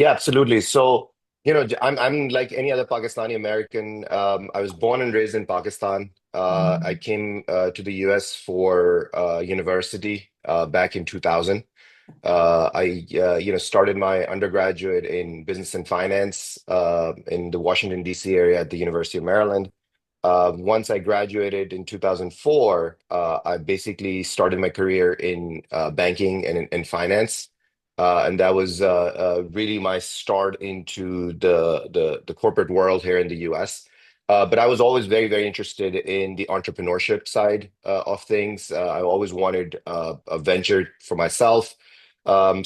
Yeah, absolutely. So, I'm like any other Pakistani American. I was born and raised in Pakistan. I Mm, came to the US for university back in 2000. I started my undergraduate in business and finance in the Washington, D.C. area at the University of Maryland. Once I graduated in 2004, I basically started my career in banking and in finance. And that was really my start into the corporate world here in the US. But I was always very, very interested in the entrepreneurship side of things. I always wanted a venture for myself.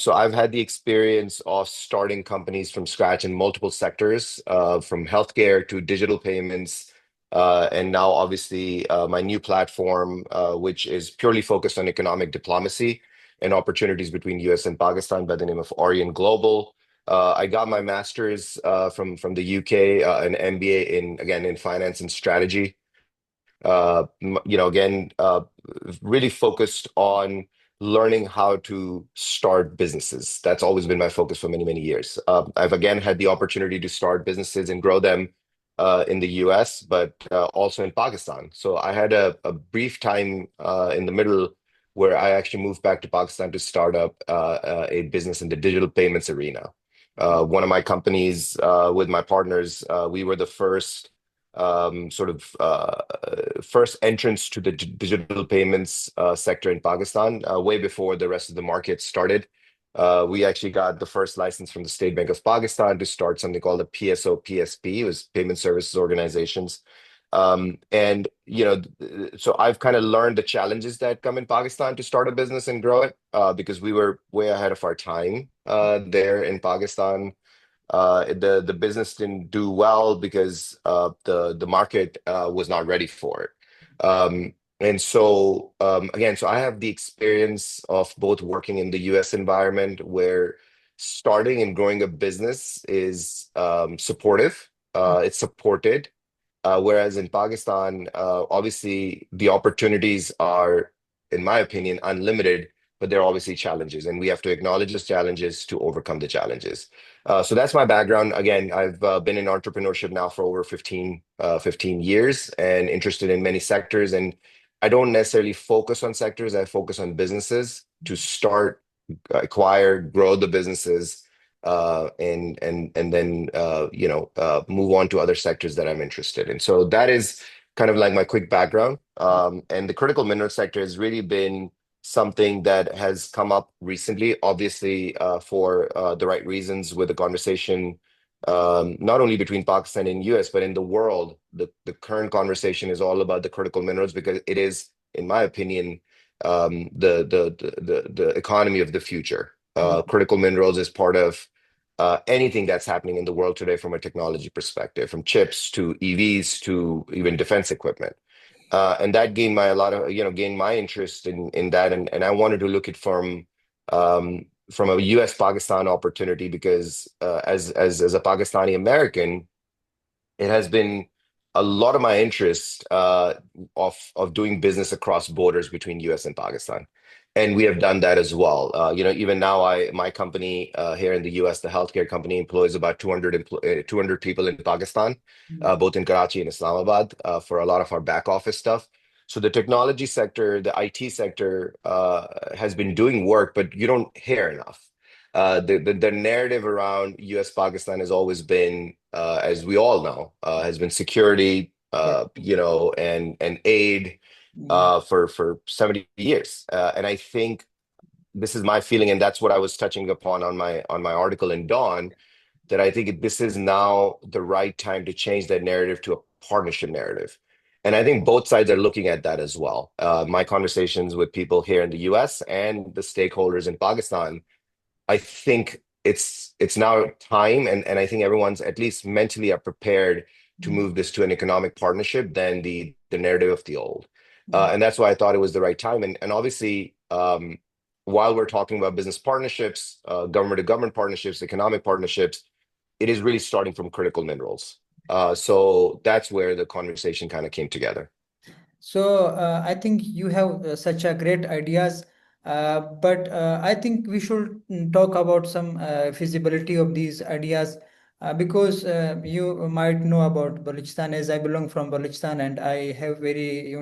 So I've had the experience of starting companies from scratch in multiple sectors, from healthcare to digital payments, and now obviously my new platform, which is purely focused on economic diplomacy and opportunities between US and Pakistan by the name of Orient Global. I got my master's from the UK, an MBA in again in finance and strategy. Again, really focused on learning how to start businesses. That's always been my focus for many, many years. I've again had the opportunity to start businesses and grow them in the US, but also in Pakistan. So I had a brief time in the middle where I actually moved back to Pakistan to start up a business in the digital payments arena. One of my companies with my partners, we were the first first entrance to the digital payments sector in Pakistan, way before the rest of the market started. We actually got the first license from the State Bank of Pakistan to start something called a PSO PSP, it was Payment Services Organizations. So I've kind of learned the challenges that come in Pakistan to start a business and grow it, because we were way ahead of our time there in Pakistan. The business didn't do well because the market was not ready for it. Again, so I have the experience of both working in the US environment where starting and growing a business is supportive, it's supported. Whereas in Pakistan, obviously the opportunities are, in my opinion, unlimited, but there are obviously challenges, and we have to acknowledge those challenges to overcome the challenges. So that's my background. Again, I've been in entrepreneurship now for over 15 years and interested in many sectors. And I don't necessarily focus on sectors, I focus on businesses to start, acquire, grow the businesses, and then move on to other sectors that I'm interested in. So that is kind of like my quick background. And the critical mineral sector has really been something that has come up recently, obviously for the right reasons with the conversation. Not only between Pakistan and US, but in the world, the current conversation is all about the critical minerals because it is, in my opinion, the economy of the future. Critical minerals is part of anything that's happening in the world today from a technology perspective, from chips to EVs to even defense equipment. And that gained my a lot of gained my interest in that, and I wanted to look at from a U.S. Pakistan opportunity because as a Pakistani American, it has been a lot of my interest of doing business across borders between US and Pakistan. And we have done that as well. Even now, my company here in the US, the healthcare company, employs about 200 people in Pakistan, both in Karachi and Islamabad, for a lot of our back office stuff. So the technology sector, the IT sector, has been doing work, but you don't hear enough. The narrative around U.S. Pakistan has always been, as we all know, has been security, Yeah. and aid Mm, for 70 years. And I think this is my feeling, and that's what I was touching upon on my article in Dawn, that I think this is now the right time to change that narrative to a partnership narrative. And I think both sides are looking at that as well. My conversations with people here in the US and the stakeholders in Pakistan, I think it's now time, and I think everyone's at least mentally are prepared to mm, move this to an economic partnership than the narrative of the old. mm. And that's why I thought it was the right time. And obviously, while we're talking about business partnerships, government to government partnerships, economic partnerships, it is really starting from critical minerals. So that's where the conversation kind of came together. So I think you have such a great ideas But I think we should talk about some feasibility of these ideas because you might know about Balochistan, as I belong from Balochistan and I have very,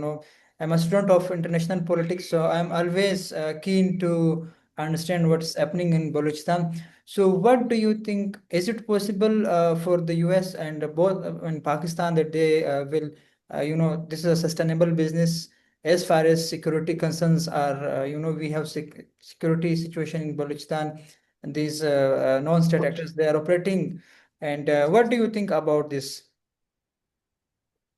I'm a student of international politics, so I'm always keen to understand what's happening in Balochistan. So, what do you think? Is it possible for the US and both in Pakistan that they will, this is a sustainable business? As far as security concerns are, we have security situation in Balochistan, and these non-state actors they are operating. And what do you think about this?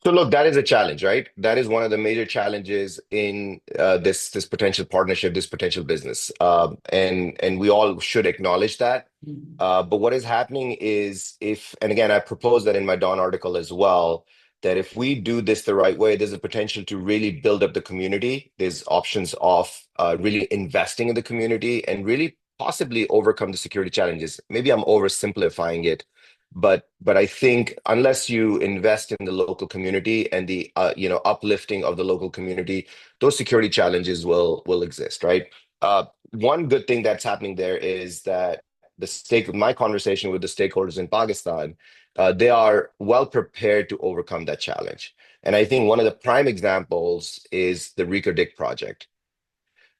So look, that is a challenge, right? That is one of the major challenges in this potential partnership, this potential business, and we all should acknowledge that. Mm. But what is happening is if, and again, I propose that in my Dawn article as well, that if we do this the right way, there's a potential to really build up the community. There's options of really investing in the community and really possibly overcome the security challenges. Maybe I'm oversimplifying it, but I think unless you invest in the local community and the uplifting of the local community, those security challenges will exist, right? One good thing that's happening there is that my conversation with the stakeholders in Pakistan, they are well prepared to overcome that challenge. And I think one of the prime examples is the Reko Diq project.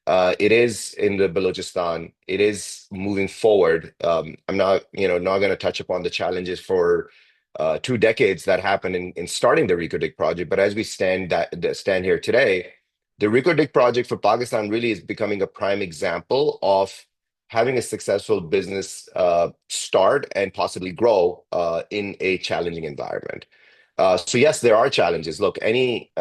It is in the Balochistan. It is moving forward. I'm not going to touch upon the challenges for 2 decades that happened in starting the Reko Diq project. But as we stand here today, the Reko Diq project for Pakistan really is becoming a prime example of having a successful business start and possibly grow in a challenging environment. So yes, there are challenges. Look, any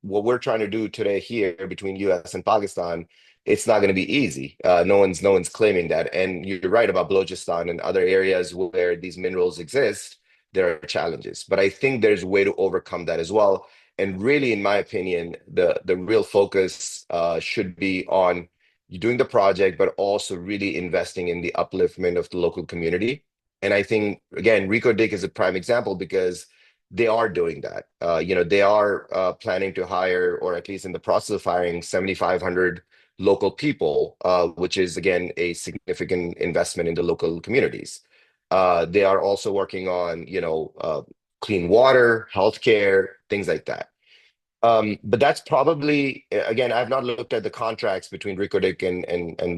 what we're trying to do today here between U.S. and Pakistan, it's not going to be easy. No one's claiming that. And you're right about Balochistan and other areas where these minerals exist. There are challenges, but I think there's a way to overcome that as well. And really, in my opinion, the real focus should be on you doing the project, but also really investing in the upliftment of the local community. And I think again, Reko Diq is a prime example because they are doing that. They are planning to hire, or at least in the process of hiring, 7,500 local people, which is again a significant investment in the local communities. They are also working on, clean water, healthcare, things like that. But that's probably, again, I've not looked at the contracts between Reko Diq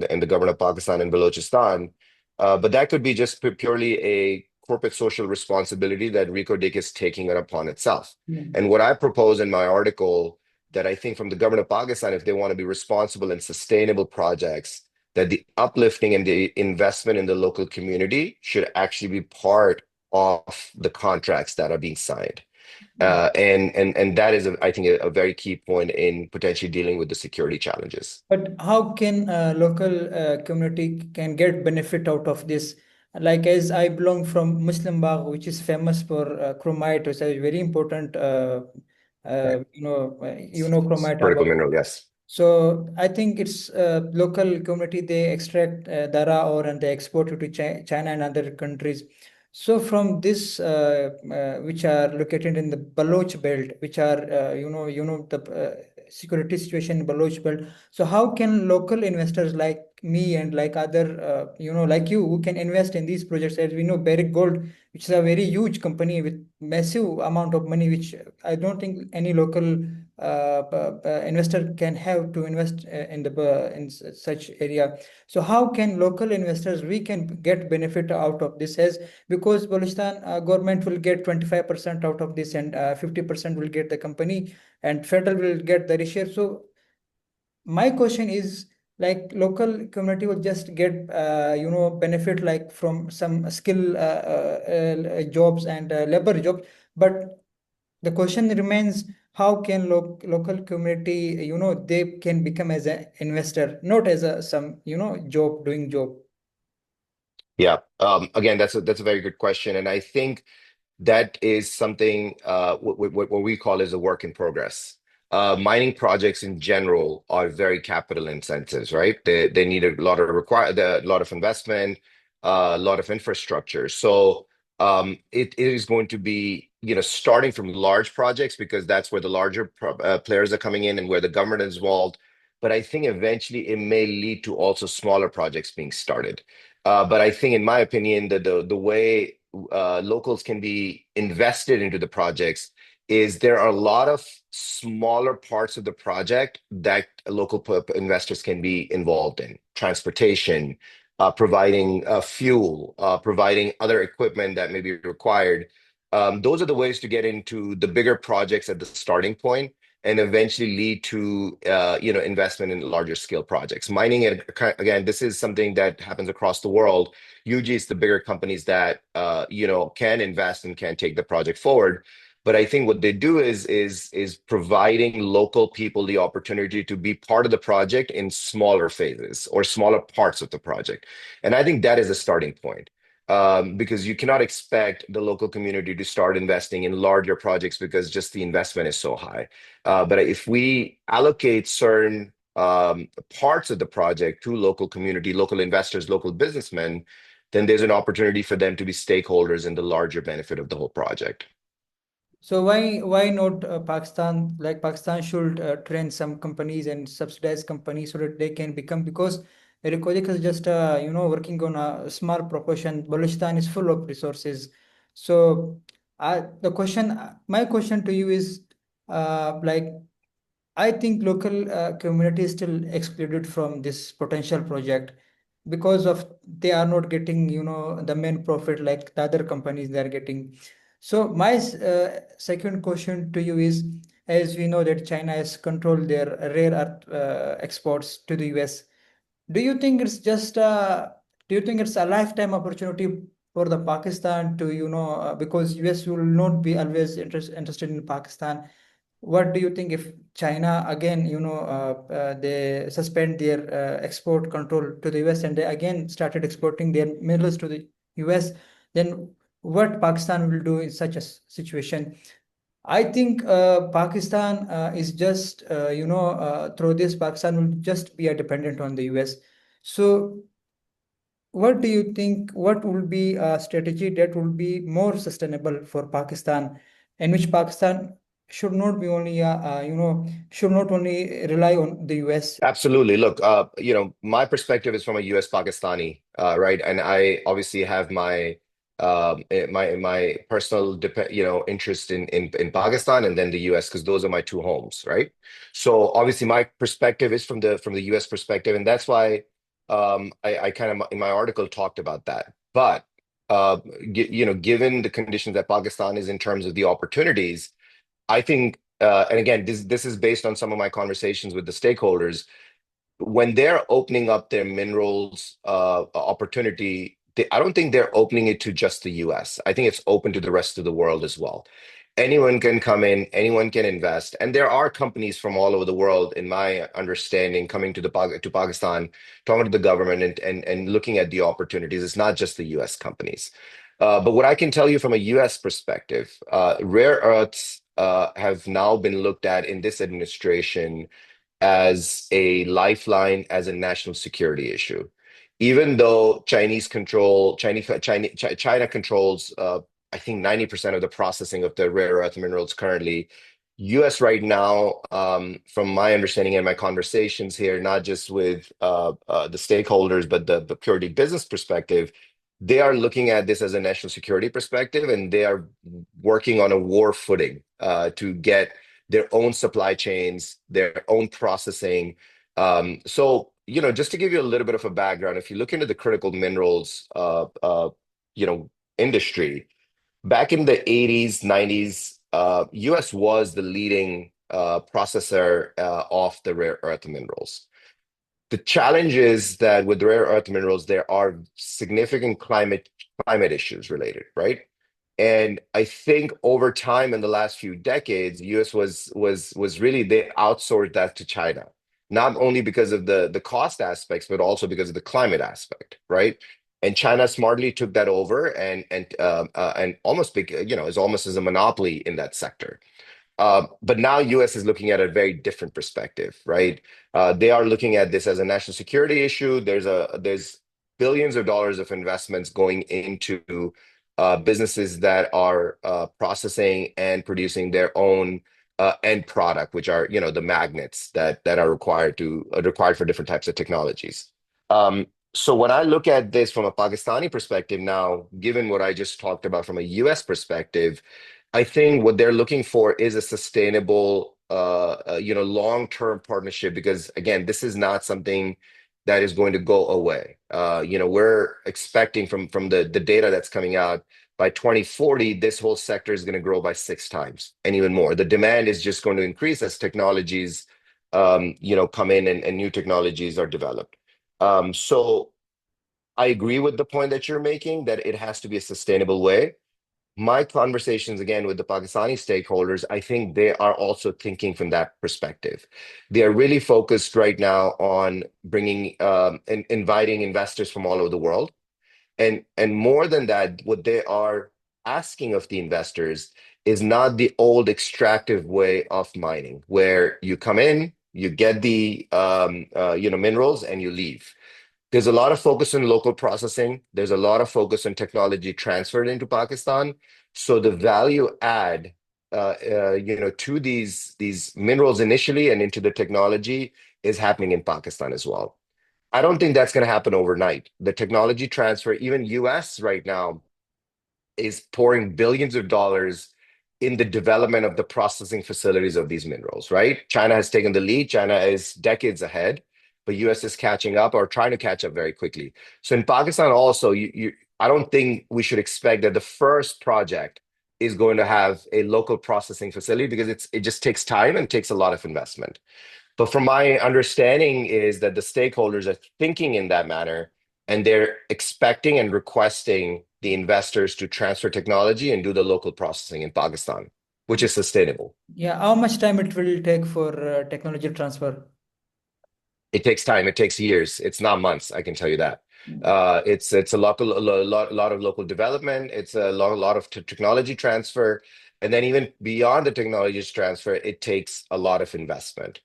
and the government of Pakistan and Balochistan, but that could be just purely a corporate social responsibility that Reko Diq is taking it upon itself. Mm. And what I propose in my article that I think from the government of Pakistan, if they want to be responsible and sustainable projects, that the uplifting and the investment in the local community should actually be part of the contracts that are being signed. And that is, I think, a very key point in potentially dealing with the security challenges. But how can local community can get benefit out of this? Like as I belong from Muslim Bagh, which is famous for chromite, which is very important. Right. Chromite Critical about. mineral, yes. So I think it's local community, they extract dara ore and they export it to China and other countries. So from this, which are located in the Baloch belt, which are the security situation in Baloch belt. So how can local investors like me and like other like you who can invest in these projects? As we know, Barrick Gold, which is a very huge company with massive amount of money, which I don't think any local investor can have to invest in the in such area. So how can local investors we can get benefit out of this? As because Balochistan government will get 25% out of this and 50% will get the company and federal will get the share. So my question is, like local community will just get benefit like from some skill jobs and labor jobs, but the question remains, how can local community they can become as an investor, not as a some job doing job. Yeah. Again, that's a very good question, and I think that is something what we call is a work in progress. Mining projects in general are very capital incentives, right? They need a lot of investment, a lot of infrastructure. So it is going to be, starting from large projects because that's where the larger players are coming in and where the government is involved. but I think eventually it may lead to also smaller projects being started. But I think, in my opinion, that the way locals can be invested into the projects is there are a lot of smaller parts of the project that investors can be involved in. Transportation, providing fuel, providing other equipment that may be required. Those are the ways to get into the bigger projects at the starting point and eventually lead to investment in larger scale projects. Mining, again, this is something that happens across the world. Usually it's the bigger companies that can invest and can take the project forward. But I think what they do is providing local people the opportunity to be part of the project in smaller phases or smaller parts of the project. And I think that is a starting point. Because you cannot expect the local community to start investing in larger projects because just the investment is so high. But if we allocate certain parts of the project to local community, local investors, local businessmen, then there's an opportunity for them to be stakeholders in the larger benefit of the whole project. So why not Pakistan? Like Pakistan should train some companies and subsidize companies so that they can become, because Recodic is just working on a small proportion. Balochistan is full of resources. So my question to you is like, I think local community is still excluded from this potential project because of they are not getting, the main profit like the other companies they are getting. So my second question to you is, as we know that China has controlled their rare earth exports to the US, do you think it's just do you think it's a lifetime opportunity for the Pakistan to, because US will not be always interested in Pakistan? What do you think if China again, they suspend their export control to the US and they again started exporting their minerals to the US, then what Pakistan will do in such a situation? I think Pakistan is just, through this, Pakistan will just be a dependent on the US. So what do you think? What will be a strategy that will be more sustainable for Pakistan, in which Pakistan should not be only, should not only rely on the US? Absolutely. Look, my perspective is from a U.S. Pakistani, right? And I obviously have my personal interest in Pakistan and then the U.S. because those are my two homes, right? So obviously my perspective is from the U.S. perspective, and that's why I kind of in my article talked about that. But given the conditions that Pakistan is in terms of the opportunities. I think, and again, this is based on some of my conversations with the stakeholders. When they're opening up their minerals opportunity, I don't think they're opening it to just the U.S. I think it's open to the rest of the world as well. Anyone can come in, anyone can invest, and there are companies from all over the world, in my understanding, coming to Pakistan, talking to the government and looking at the opportunities. It's not just the U.S. companies. But what I can tell you from a U.S. perspective, rare earths have now been looked at in this administration as a lifeline, as a national security issue. Even though China controls, I think 90% of the processing of the rare earth minerals currently. US right now, from my understanding and my conversations here, not just with the stakeholders, but the purely business perspective, they are looking at this as a national security perspective, and they are working on a war footing to get their own supply chains, their own processing. Just to give you a little bit of a background, if you look into the critical minerals, industry, back in the 80s, 90s, US was the leading processor of the rare earth minerals. The challenge is that with rare earth minerals, there are significant climate issues related, right? And I think over time in the last few decades, US was really they outsourced that to China, not only because of the cost aspects, but also because of the climate aspect, right? And China smartly took that over and almost is almost as a monopoly in that sector. But now US is looking at a very different perspective, right? They are looking at this as a national security issue. There's billions of dollars of investments going into businesses that are processing and producing their own end product, which are, the magnets that are required for different types of technologies. So when I look at this from a Pakistani perspective now, given what I just talked about from a US perspective, I think what they're looking for is a sustainable, long-term partnership, because again, this is not something that is going to go away. We're expecting from the data that's coming out, by 2040, this whole sector is going to grow by 6 times and even more. The demand is just going to increase as technologies, come in and new technologies are developed. So I agree with the point that you're making that it has to be a sustainable way. My conversations again with the Pakistani stakeholders, I think they are also thinking from that perspective. They are really focused right now on bringing and inviting investors from all over the world, and more than that, what they are asking of the investors is not the old extractive way of mining, where you come in, you get the minerals, and you leave. There's a lot of focus on local processing. There's a lot of focus on technology transferred into Pakistan. So the value add, to these minerals initially and into the technology is happening in Pakistan as well. I don't think that's going to happen overnight. The technology transfer, even US right now, is pouring billions of dollars in the development of the processing facilities of these minerals, right? China has taken the lead. China is decades ahead, but US is catching up or trying to catch up very quickly. So in Pakistan also, I don't think we should expect that the first project is going to have a local processing facility, because it just takes time and takes a lot of investment. But from my understanding is that the stakeholders are thinking in that manner, and they're expecting and requesting the investors to transfer technology and do the local processing in Pakistan, which is sustainable. Yeah, how much time it will take for technology transfer? It takes time. It takes years. It's not months, I can tell you that. It's a lot of local development. It's a lot of technology transfer, and then even beyond the technology transfer, it takes a lot of investment.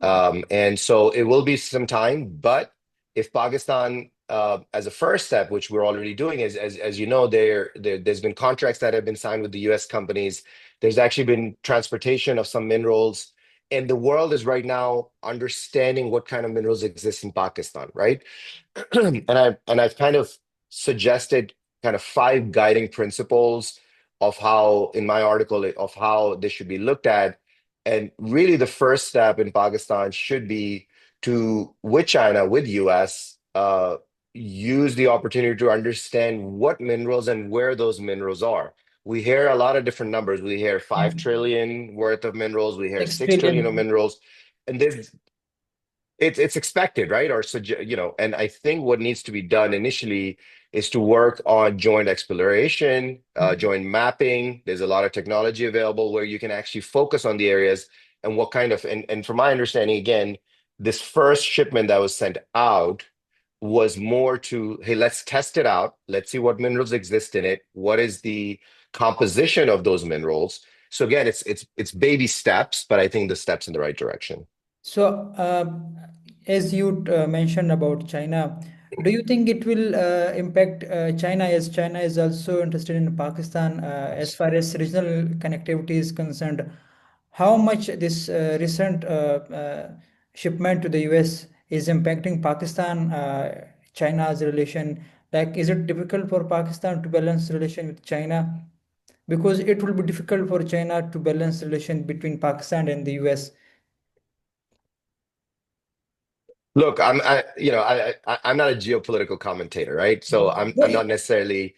And so it will be some time. But if Pakistan, as a first step, which we're already doing, is as you know, there's been contracts that have been signed with the U.S. companies. There's actually been transportation of some minerals, and the world is right now understanding what kind of minerals exist in Pakistan, right? And I've kind of suggested kind of 5 guiding principles of how, in my article, of how this should be looked at. And really, the first step in Pakistan should be to, with China, with US, use the opportunity to understand what minerals and where those minerals are. We hear a lot of different numbers. We hear 5 trillion worth of minerals. We hear 6 6 trillion of trillion. minerals. And it's expected, right? And I think what needs to be done initially is to work on joint exploration, joint mapping. There's a lot of technology available where you can actually focus on the areas and what kind of, and from my understanding, again, this first shipment that was sent out was more to, hey, let's test it out. Let's see what minerals exist in it. What is the composition of those minerals? So again, it's baby steps, but I think the steps in the right direction. So, as you mentioned about China, do you think it will impact China, as China is also interested in Pakistan as far as regional connectivity is concerned? How much this recent shipment to the US is impacting Pakistan, China's relation? Like, is it difficult for Pakistan to balance relation with China? Because it will be difficult for China to balance relation between Pakistan and the US. Look, I'm not a geopolitical commentator, right? So I'm not necessarily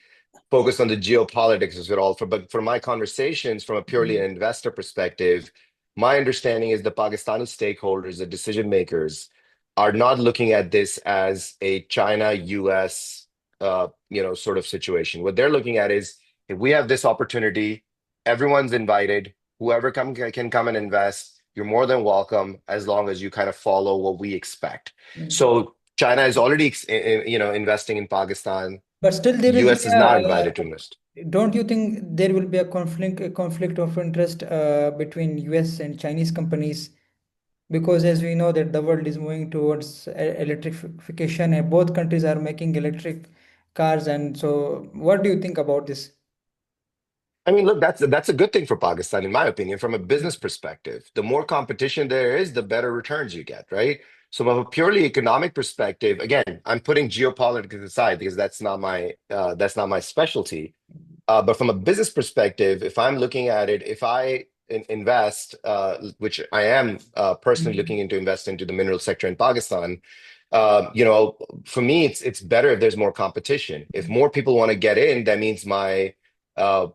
focused on the geopolitics of it all. But for my conversations from a purely an investor perspective, my understanding is the Pakistani stakeholders, the decision makers, are not looking at this as a China-US, sort of situation. What they're looking at is, if we have this opportunity, everyone's invited. Whoever can come and invest, you're more than welcome, as long as you kind of follow what we expect. So China is already, investing in Pakistan. But still, there will be US is not invited to invest. don't you think there will be a conflict of interest between US and Chinese companies? Because as we know that the world is moving towards electrification, and both countries are making electric cars. And so, what do you think about this? I mean, look, that's a good thing for Pakistan, in my opinion, from a business perspective. The more competition there is, the better returns you get, right? So, from a purely economic perspective, again, I'm putting geopolitics aside because that's not my specialty. But from a business perspective, if I'm looking at it, if I invest, which I am personally looking into invest into the mineral sector in Pakistan, you know, for me, it's better if there's more competition. If more people want to get in, that means my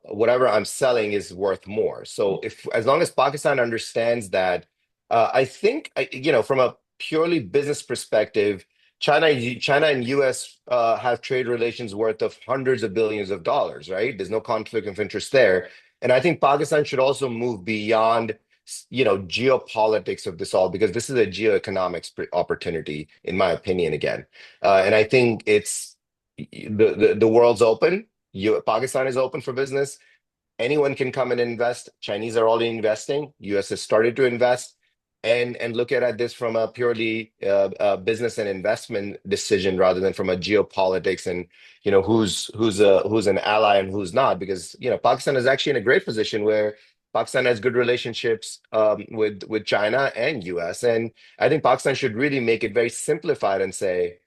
whatever I'm selling is worth more. So if as long as Pakistan understands that, I think you know, from a purely business perspective. China and US have trade relations worth of hundreds of billions of dollars, right? There's no conflict of interest there. And I think Pakistan should also move beyond, you know, geopolitics of this all, because this is a geoeconomics opportunity, in my opinion, again. And I think it's the world's open. Pakistan is open for business. Anyone can come in and invest. Chinese are already investing. US has started to invest, and look at this from a purely business and investment decision rather than from a geopolitics and, you know, who's an ally and who's not. Because, you know, Pakistan is actually in a great position where Pakistan has good relationships with China and US, and I think Pakistan should really make it very simplified and say,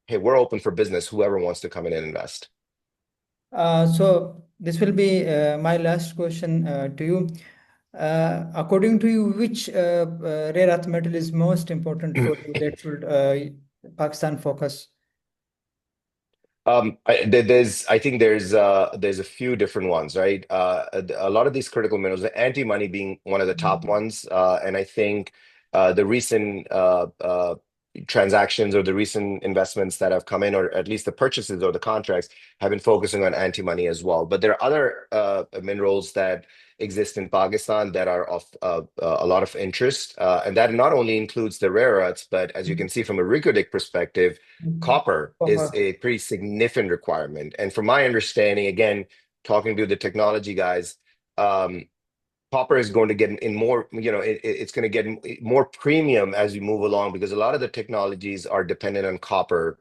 hey, we're open for business. Whoever wants to come in and invest. So this will be my last question to you. According to you, which rare earth metal is most important for you that should Pakistan focus? I think there's a few different ones, right? A lot of these critical minerals, the anti-money being one of the top ones, and I think the recent transactions or the recent investments that have come in, or at least the purchases or the contracts, have been focusing on anti-money as well. But there are other minerals that exist in Pakistan that are of a lot of interest, and that not only includes the rare earths, but as you can see from a Ricodic perspective, copper is Copper. a pretty significant requirement. And from my understanding, again, talking to the technology guys, um, copper is going to get in more, you know, it's going to get more premium as we move along because a lot of the technologies are dependent on copper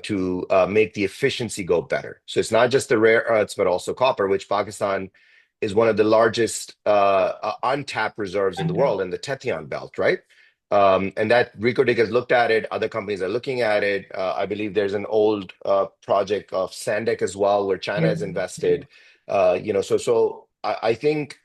to make the efficiency go better. So it's not just the rare earths, but also copper, which Pakistan is one of the largest untapped reserves in the world in the Tethyan Belt, right? And that Ricodic has looked at it. Other companies are looking at it. I believe there's an old project of Sandek as well, where China has Yes. invested. You know, so I think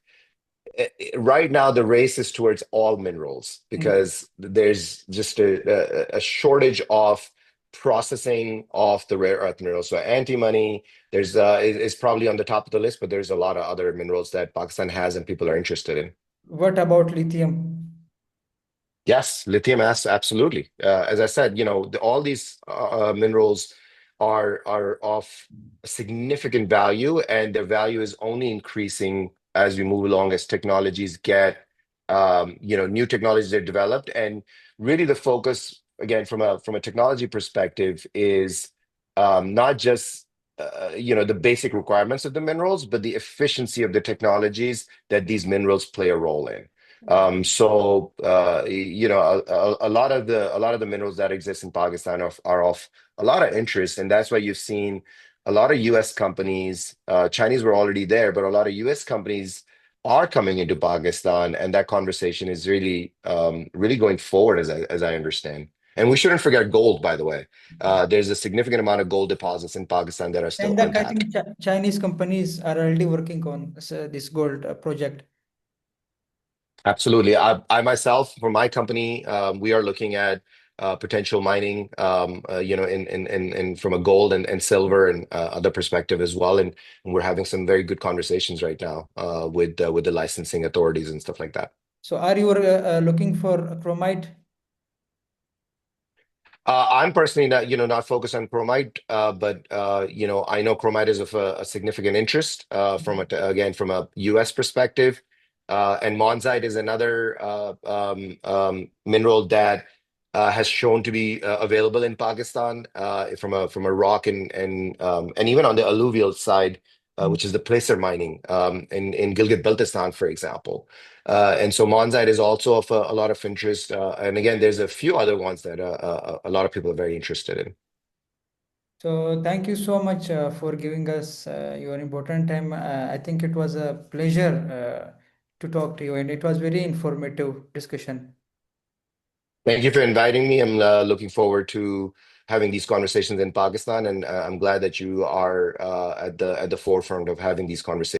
right now the race is towards all minerals because there's just a shortage of processing of the rare earth minerals. So antimony, is probably on the top of the list, but there's a lot of other minerals that Pakistan has and people are interested in. What about lithium? Yes, lithium as absolutely. As I said, you know, all these minerals are of significant value, and their value is only increasing as we move along, as technologies get, you know, new technologies are developed, and really the focus again from a technology perspective is not just you know, the basic requirements of the minerals, but the efficiency of the technologies that these minerals play a role in. You know, a lot of the minerals that exist in Pakistan are of a lot of interest, and that's why you've seen a lot of U.S. companies. Chinese were already there, but a lot of U.S. companies are coming into Pakistan, and that conversation is really, really going forward, as I understand. And we shouldn't forget gold, by the way. There's a significant amount of gold deposits in Pakistan that are still And I untapped. think Chinese companies are already working on this gold project. Absolutely. I myself, for my company, we are looking at potential mining, you know, in from a gold and silver and other perspective as well. And we're having some very good conversations right now with the licensing authorities and stuff like that. So are you looking for chromite? I'm personally not, you know, not focused on chromite, but you know, I know chromite is of a significant interest again from a U.S. perspective, and monzite is another mineral that has shown to be available in Pakistan from a rock and even on the alluvial side, which is the placer mining in Gilgit-Baltistan, for example. And so Monzite is also of a lot of interest. And again, there's a few other ones that a lot of people are very interested in. So thank you so much for giving us your important time. I think it was a pleasure to talk to you, and it was very informative discussion. Thank you for inviting me. I'm looking forward to having these conversations in Pakistan, and I'm glad that you are at the forefront of having these conversations.